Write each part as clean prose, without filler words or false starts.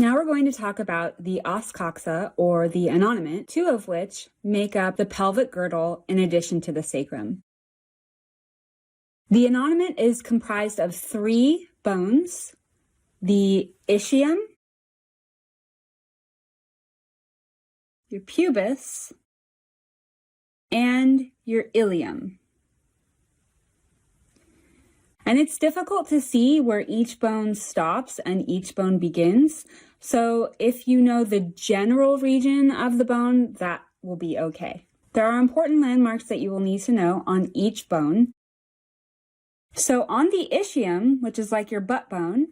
Now we're going to talk about the os coxa, or the innominate, two of which make up the pelvic girdle in addition to the sacrum. The innominate is comprised of three bones: the ischium, your pubis, and your ilium. And it's difficult to see where each bone stops and each bone begins. So if you know the general region of the bone, that will be okay. There are important landmarks that you will need to know on each bone. So on the ischium, which is like your butt bone,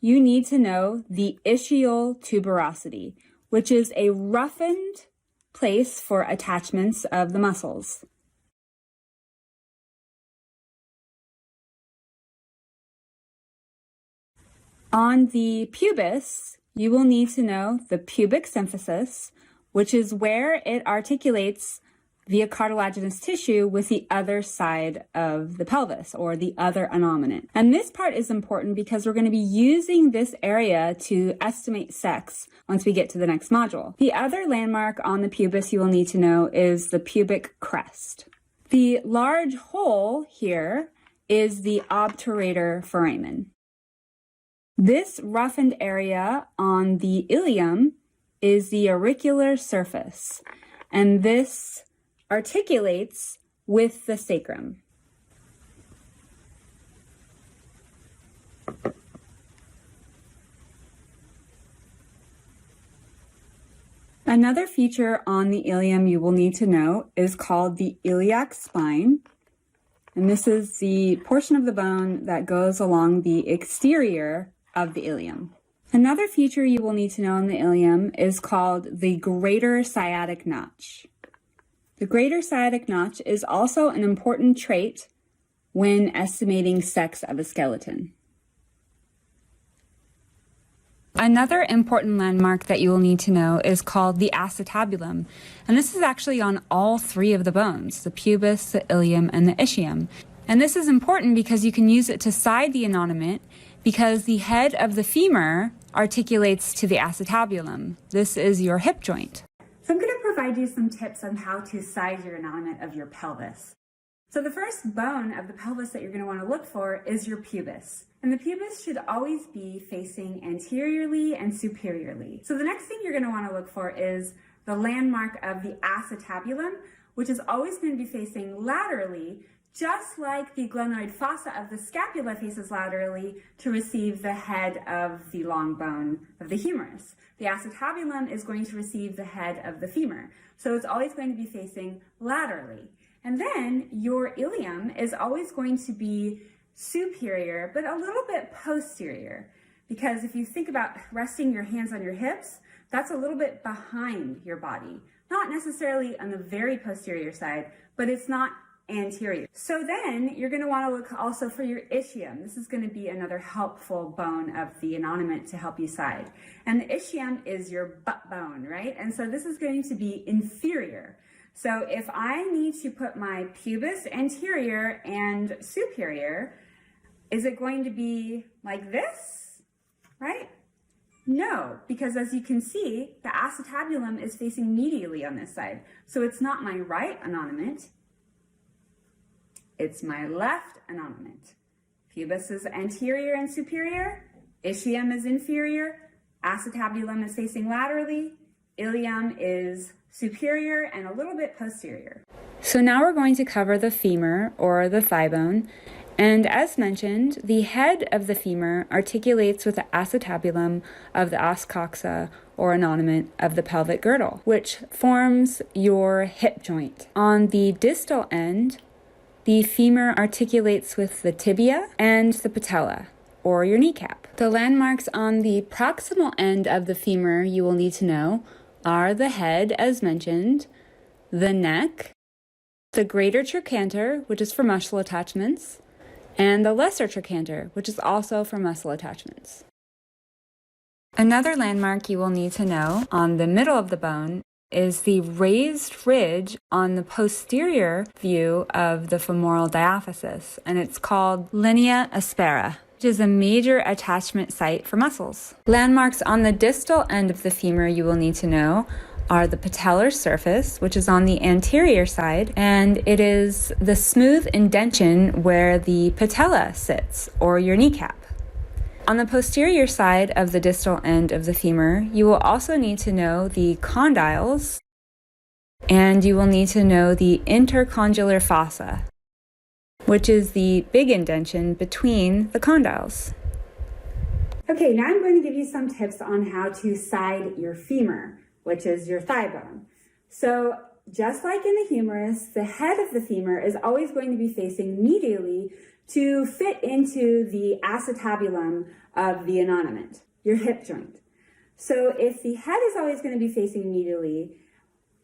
you need to know the ischial tuberosity, which is a roughened place for attachments of the muscles. On the pubis, you will need to know the pubic symphysis, which is where it articulates via cartilaginous tissue with the other side of the pelvis, or the other innominate. And this part is important because we're going to be using this area to estimate sex once we get to the next module. The other landmark on the pubis you will need to know is the pubic crest. The large hole here is the obturator foramen. This roughened area on the ilium is the auricular surface, and this articulates with the sacrum. Another feature on the ilium you will need to know is called the iliac spine. And this is the portion of the bone that goes along the exterior of the ilium. Another feature you will need to know in the ilium is called the greater sciatic notch. The greater sciatic notch is also an important trait when estimating sex of a skeleton. Another important landmark that you will need to know is called the acetabulum, and this is actually on all three of the bones, the pubis, the ilium, and the ischium. And this is important because you can use it to side the innominate, because the head of the femur articulates to the acetabulum. This is your hip joint. So I'm going to provide you some tips on how to size your innominate of your pelvis. So the first bone of the pelvis that you're going to want to look for is your pubis. And the pubis should always be facing anteriorly and superiorly. So the next thing you're going to want to look for is the landmark of the acetabulum, which is always going to be facing laterally, just like the glenoid fossa of the scapula faces laterally to receive the head of the long bone of the humerus. The acetabulum is going to receive the head of the femur. So it's always going to be facing laterally. And then your ilium is always going to be superior, but a little bit posterior. Because if you think about resting your hands on your hips, that's a little bit behind your body. Not necessarily on the very posterior side, but it's not anterior. So then you're going to want to look also for your ischium. This is going to be another helpful bone of the innominate to help you side. And the ischium is your butt bone, right? And so this is going to be inferior. So if I need to put my pubis anterior and superior, is it going to be like this, right? No, because as you can see, the acetabulum is facing medially on this side. So it's not my right innominate. It's my left innominate. Pubis is anterior and superior, ischium is inferior, acetabulum is facing laterally, ilium is superior and a little bit posterior. So now we're going to cover the femur, or the thigh bone, and as mentioned, the head of the femur articulates with the acetabulum of the os coxa, or innominate of the pelvic girdle, which forms your hip joint. On the distal end, the femur articulates with the tibia and the patella, or your kneecap. The landmarks on the proximal end of the femur you will need to know are the head, as mentioned, the neck, the greater trochanter, which is for muscle attachments, and the lesser trochanter, which is also for muscle attachments. Another landmark you will need to know on the middle of the bone is the raised ridge on the posterior view of the femoral diaphysis, and it's called linea aspera. which is a major attachment site for muscles. Landmarks on the distal end of the femur you will need to know are the patellar surface, which is on the anterior side, and it is the smooth indention where the patella sits, or your kneecap. On the posterior side of the distal end of the femur, you will also need to know the condyles, and you will need to know the intercondylar fossa, which is the big indention between the condyles. Okay, now I'm going to give you some tips on how to side your femur, which is your thigh bone. So just like in the humerus, the head of the femur is always going to be facing medially to fit into the acetabulum of the innominate, your hip joint. So if the head is always going to be facing medially,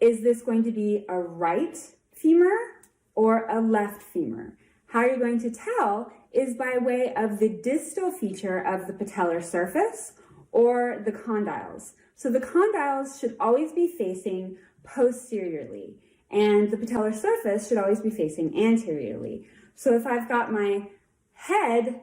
is this going to be a right femur or a left femur? How you're going to tell is by way of the distal feature of the patellar surface or the condyles. So the condyles should always be facing posteriorly, and the patellar surface should always be facing anteriorly. So if I've got my head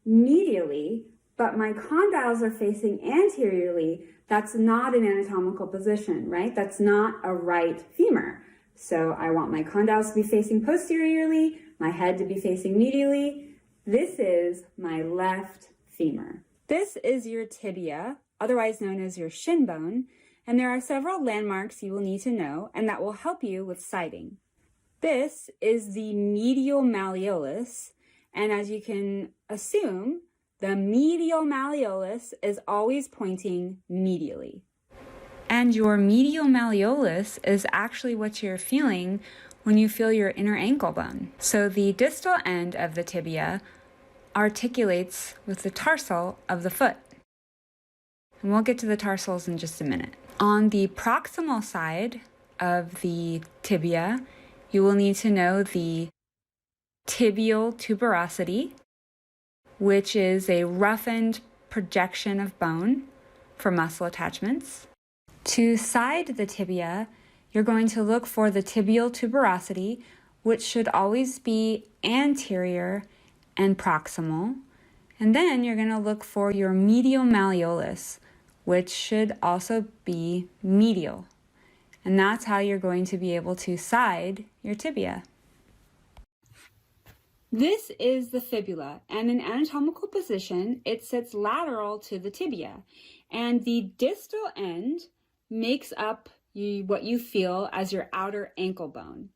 medially, but my condyles are facing anteriorly, that's not an anatomical position, right? That's not a right femur. So I want my condyles to be facing posteriorly, my head to be facing medially. This is my left femur. This is your tibia, otherwise known as your shin bone, and there are several landmarks you will need to know and that will help you with sighting. This is the medial malleolus, and as you can assume, the medial malleolus is always pointing medially. And your medial malleolus is actually what you're feeling when you feel your inner ankle bone. So the distal end of the tibia articulates with the tarsal of the foot. And we'll get to the tarsals in just a minute. On the proximal side of the tibia, you will need to know the tibial tuberosity, which is a roughened projection of bone for muscle attachments. To side the tibia, you're going to look for the tibial tuberosity, which should always be anterior and proximal. And then you're going to look for your medial malleolus, which should also be medial. And that's how you're going to be able to side your tibia. This is the fibula, and in anatomical position, it sits lateral to the tibia. And the distal end makes up what you feel as your outer ankle bone.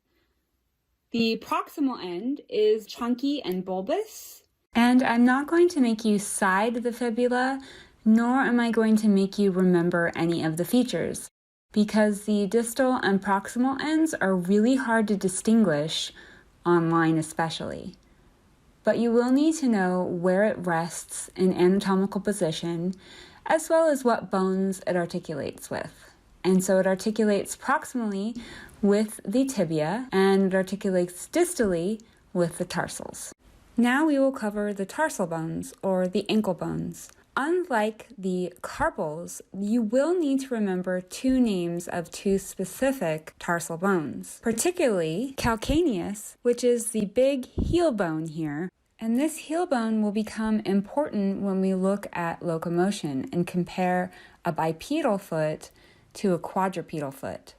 The proximal end is chunky and bulbous. And I'm not going to make you side the fibula, nor am I going to make you remember any of the features, because the distal and proximal ends are really hard to distinguish online especially. But you will need to know where it rests in anatomical position, as well as what bones it articulates with. And so it articulates proximally with the tibia, and it articulates distally with the tarsals. Now we will cover the tarsal bones, or the ankle bones. Unlike the carpals, you will need to remember two names of two specific tarsal bones, particularly calcaneus, which is the big heel bone here. And this heel bone will become important when we look at locomotion and compare a bipedal foot to a quadrupedal foot.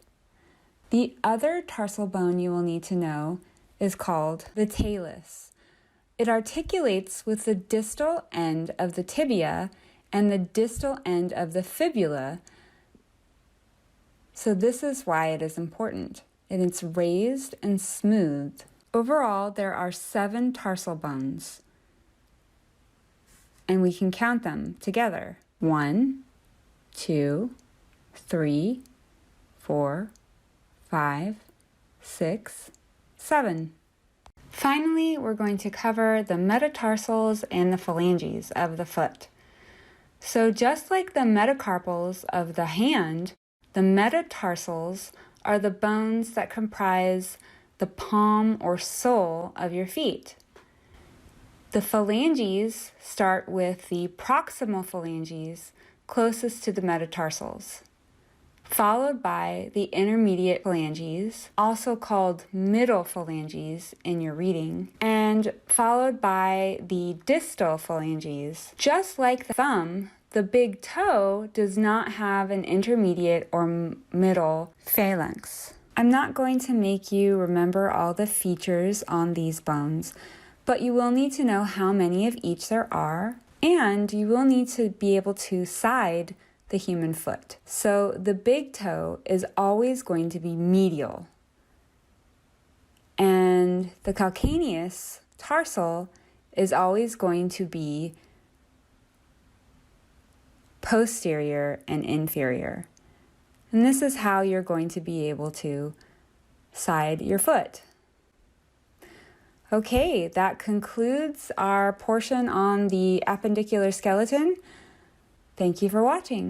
The other tarsal bone you will need to know is called the talus. It articulates with the distal end of the tibia and the distal end of the fibula. So this is why it is important. And it's raised and smooth. Overall, there are 7 tarsal bones. And we can count them together. 1, 2, 3, 4, 5, 6, 7. Finally, we're going to cover the metatarsals and the phalanges of the foot. So just like the metacarpals of the hand, the metatarsals are the bones that comprise the palm or sole of your feet. The phalanges start with the proximal phalanges closest to the metatarsals, followed by the intermediate phalanges, also called middle phalanges in your reading, and followed by the distal phalanges. Just like the thumb, the big toe does not have an intermediate or middle phalanx. I'm not going to make you remember all the features on these bones, but you will need to know how many of each there are, and you will need to be able to side the human foot. So the big toe is always going to be medial, and the calcaneus tarsal is always going to be posterior and inferior. And this is how you're going to be able to side your foot. Okay, that concludes our portion on the appendicular skeleton. Thank you for watching.